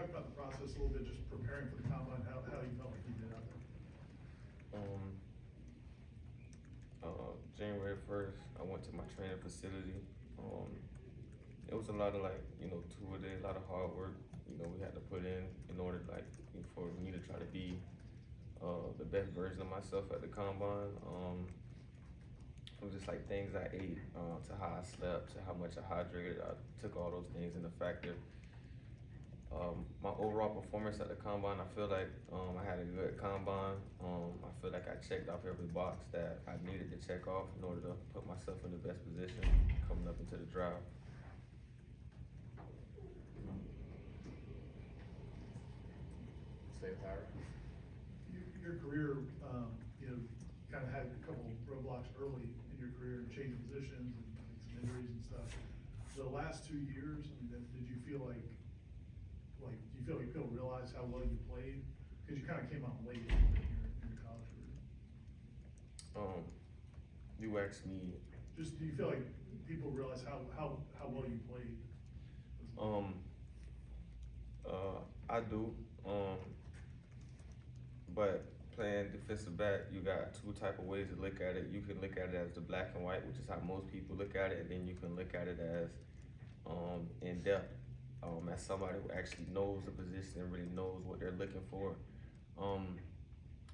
talk about the process a little bit, just preparing for the combine, how you felt like you did out there? January 1st, I went to my training facility. It was a lot of like, 2 a day, a lot of hard work, we had to put in order like for me to try to be the best version of myself at the combine. It was just like things I ate, to how I slept, to how much I hydrated. I took all those things into factor. My overall performance at the combine, I feel like I had a good combine. I feel like I checked off every box that I needed to check off in order to put myself in the best position coming up into the draft. Stay with Howard. Your career, kind of had a couple roadblocks early in your career, changing positions and some injuries and stuff. The last 2 years, did you feel like people realize how well you played? Because you kind of came out late in your college career. You asked me. Just, do you feel like people realize how well you played? I do. But playing defensive back, you got two type of ways to look at it. You can look at it as the black and white, which is how most people look at it, and then you can look at it as in depth, as somebody who actually knows the position and really knows what they're looking for.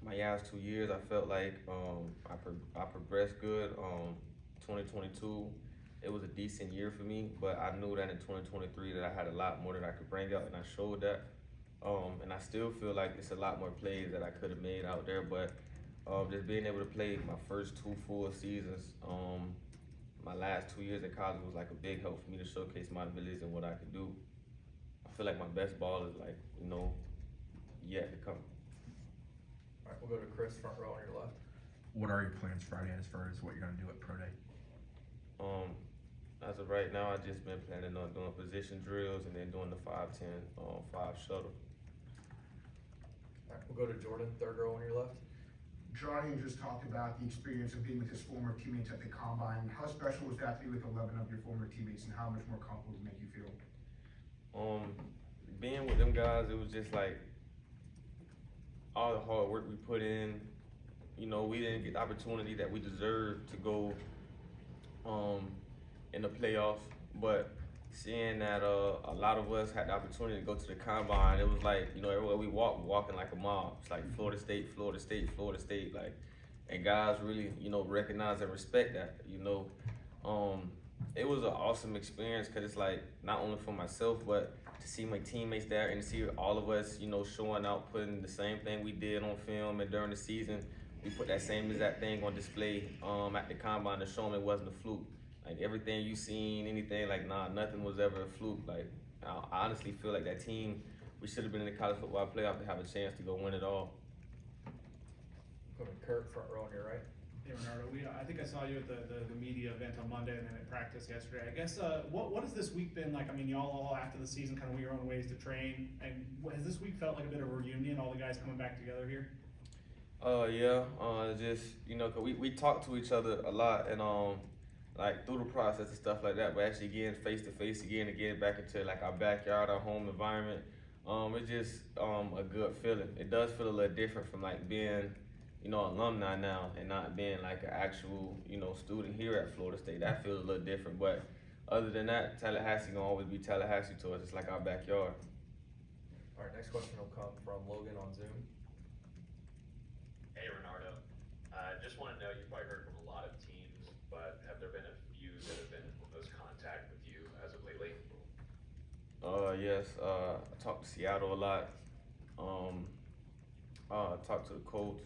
My last 2 years, I felt like I progressed good. 2022, it was a decent year for me, but I knew that in 2023 that I had a lot more that I could bring out, and I showed that. And I still feel like it's a lot more plays that I could have made out there, but just being able to play my first 2 full seasons, my last 2 years at college was like a big help for me to showcase my abilities and what I could do. I feel like my best ball is like, yet to come. All right, we'll go to Chris, front row on your left. What are your plans Friday as far as what you're gonna do at Pro Day? As of right now, I just been planning on doing position drills and then doing the 5-10, 5 shuttle. All right, we'll go to Jordan, third row on your left. Johnny just talked about the experience of being with his former teammates at the combine. How special was that to be with 11 of your former teammates, and how much more comfortable does it make you feel? Being with them guys, it was just like all the hard work we put in. We didn't get the opportunity that we deserved to go in the playoffs, but seeing that a lot of us had the opportunity to go to the combine, it was like, everywhere we walk, we're walking like a mob. It's like Florida State, Florida State, Florida State, like, and guys really, recognize and respect that, It was an awesome experience because it's like, not only for myself, but to see my teammates there and to see all of us, showing out, putting the same thing we did on film, and during the season, we put that same exact thing on display at the combine to show them it wasn't a fluke. Like everything you seen, anything, like nothing was ever a fluke. Like I honestly feel like that team, we should have been in the college football playoff to have a chance to go win it all. Go to Kurt, front row on your right. Hey Renardo, I think I saw you at the media event on Monday and then at practice yesterday. I guess what has this week been like? Y'all all after the season kind of went your own ways to train, and has this week felt like a bit of a reunion? All the guys coming back together here. Yeah, just 'cause we talk to each other a lot and like through the process and stuff like that, but actually getting face to face again and getting back into like our backyard, our home environment, it's just a good feeling. It does feel a little different from like being alumni now and not being like an actual student here at Florida State. That feels a little different, but other than that, Tallahassee gonna always be Tallahassee to us. It's like our backyard. All right, next question will come from Logan on Zoom. Hey Renardo, just want to know, you've probably heard from a lot of teams, but have there been a few that have been in close contact with you as of lately? Yes, I talked to Seattle a lot. I talked to the Colts,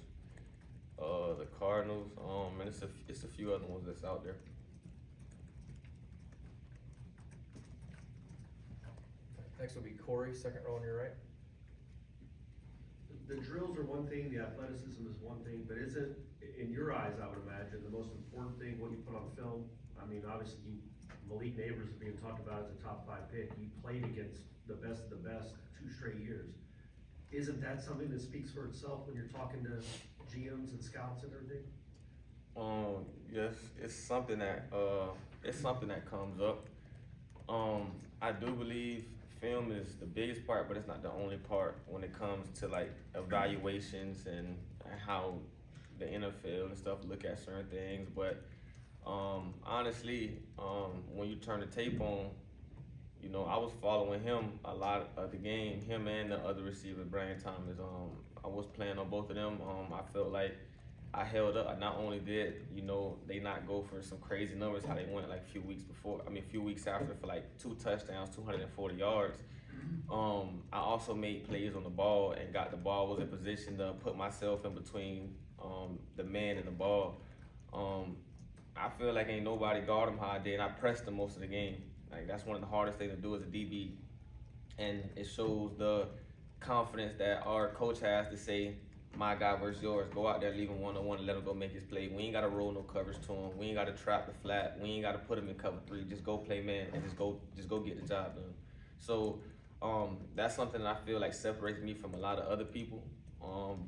the Cardinals, and it's a few other ones that's out there. Next will be Corey, second row on your right. The drills are one thing, the athleticism is one thing, but is it, in your eyes, I would imagine, the most important thing, what you put on film? Obviously, Malik Neighbors is being talked about as a top 5 pick. You played against the best of the best 2 straight years. Isn't that something that speaks for itself when you're talking to GMs and scouts and everything? Yes, it's something that comes up. I do believe film is the biggest part, but it's not the only part when it comes to like evaluations and how the NFL and stuff look at certain things. But honestly, when you turn the tape on, you know, I was following him a lot of the game, him and the other receiver, Brian Thomas. I was playing on both of them. I felt like I held up. I not only did, you know, they not go for some crazy numbers how they went like a few weeks after for like 2 touchdowns, 240 yards. I also made plays on the ball and got the ball, was in position to put myself in between the man and the ball. I feel like ain't nobody guard him how I did. I pressed him most of the game. Like that's one of the hardest things to do as a DB. And it shows the confidence that our coach has to say, my guy versus yours. Go out there, leave him one-on-one, and let him go make his play. We ain't got to roll no coverage to him. We ain't got to trap the flat. We ain't got to put him in cover 3. Just go play man and just go get the job done. So that's something that I feel like separates me from a lot of other people,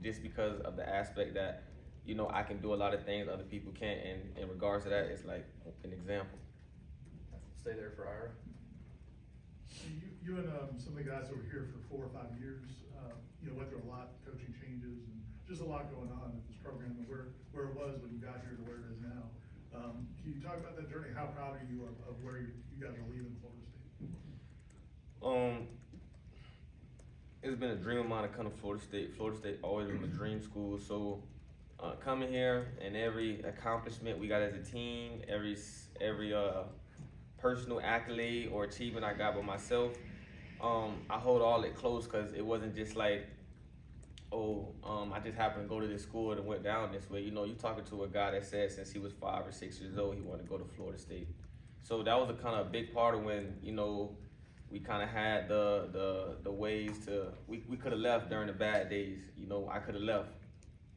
just because of the aspect that, you know, I can do a lot of things other people can't. And in regards to that, it's like an example. Stay there for Ira. You and some of the guys that were here for 4 or 5 years, you know, went through a lot, coaching changes and just a lot going on at this program and where it was when you got here to where it is now. Can you talk about that journey? How proud are you of where you guys are leaving Florida State? It's been a dream of mine to come to Florida State. Florida State always been my dream school. So coming here and every accomplishment we got as a team, every personal accolade or achievement I got by myself, I hold all it close because it wasn't just like, I just happened to go to this school and went down this way. You know, you talking to a guy that said since he was 5 or 6 years old he wanted to go to Florida State. So that was a kind of big part of when, you know, we kind of had the ways to, we could have left during the bad days. You know, I could have left,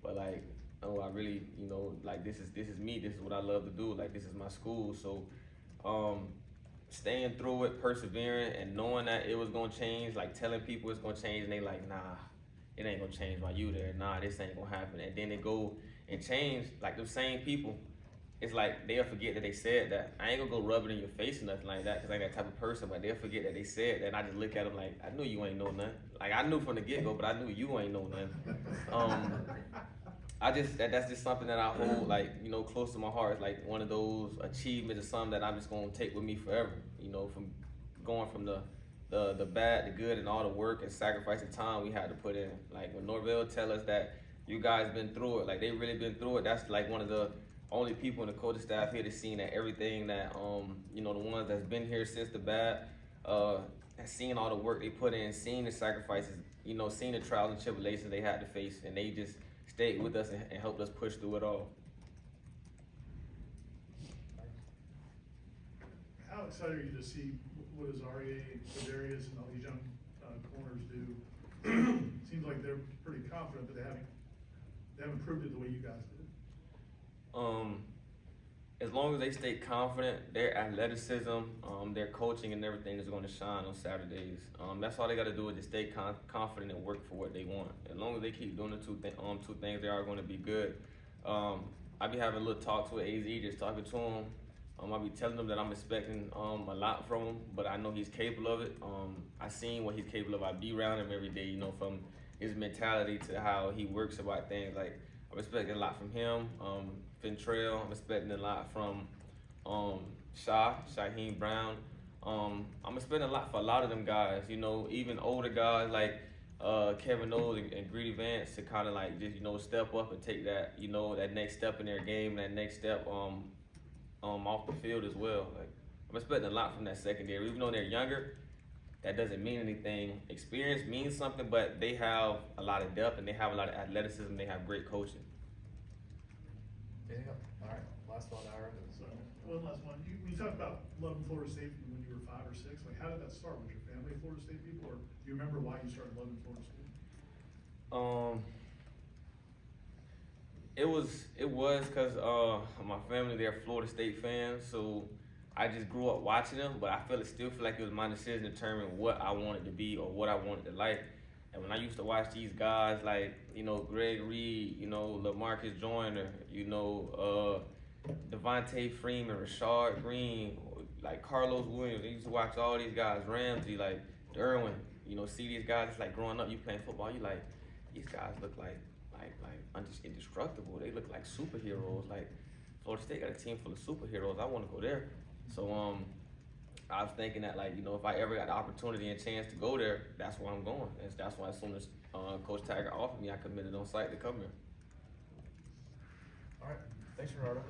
but like, oh, I really, you know, like this is me. This is what I love to do. Like this is my school. So staying through it, persevering, and knowing that it was gonna change, like telling people it's gonna change, and they like, nah, it ain't gonna change while you there. Nah, this ain't gonna happen. And then they go and change, like the same people. It's like they'll forget that they said that. I ain't gonna go rub it in your face or nothing like that, cause I ain't that type of person. But they'll forget that they said that. And I just look at them like, I knew you ain't know nothing. Like I knew from the get go, but I knew you ain't know nothing. That's just something that I hold, like, you know, close to my heart. It's like one of those achievements or something that I'm just gonna take with me forever. You know, from going from the bad, the good, and all the work and sacrifice and time we had to put in. Like when Norvell tell us that you guys been through it, like they really been through it. That's like one of the only people in the coaching staff here that's seen that everything that you know, the ones that's been here since the bad, has seen all the work they put in, seen the sacrifices, you know, seen the trials and tribulations they had to face, and they just stayed with us and helped us push through it all. How excited are you to see what Azareye'h, Kadarius, and all these young corners do? Seems like they're pretty confident, but they haven't proved it the way you guys did. As long as they stay confident, their athleticism, their coaching and everything is going to shine on Saturdays. That's all they got to do is just stay confident and work for what they want. As long as they keep doing the two things, they are going to be good. I be having a little talks with AZ, just talking to him. I be telling them that I'm expecting a lot from him, but I know he's capable of it. I seen what he's capable of. I be around him every day, you know, from his mentality to how he works about things. Like I'm expecting a lot from him. Ventrell, I'm expecting a lot from Shaheem Brown. I'm expecting a lot for a lot of them guys, you know, even older guys like Kevin Knowles and Greedy Vance to kind of like just, you know, step up and take that, you know, that next step in their game, that next step off the field as well. Like I'm expecting a lot from that secondary. Even though they're younger, that doesn't mean anything. Experience means something, but they have a lot of depth and they have a lot of athleticism. They have great coaching. Anything else? All right, last one, Ira. So one last one. You talked about loving Florida State when you were 5 or 6. Like, how did that start? Was your family Florida State people, or do you remember why you started loving Florida State? It was because my family, they're Florida State fans, so I just grew up watching them. But I still feel like it was my decision to determine what I wanted to be or what I wanted to like. And when I used to watch these guys like, you know, Greg Reed, you know, LaMarcus Joyner, you know, Devontae Freeman, Renardo Green, like Carlos Williams, I used to watch all these guys, Ramsey, like Derwin, you know, see these guys. It's like growing up, you playing football. You like these guys look like indestructible. They look like superheroes. Like Florida State got a team full of superheroes. I want to go there. So I was thinking that, like, you know, if I ever got the opportunity and chance to go there, that's where I'm going. And that's why as soon as Coach Tiger offered me, I committed on site to come here. All right, thanks, Renardo.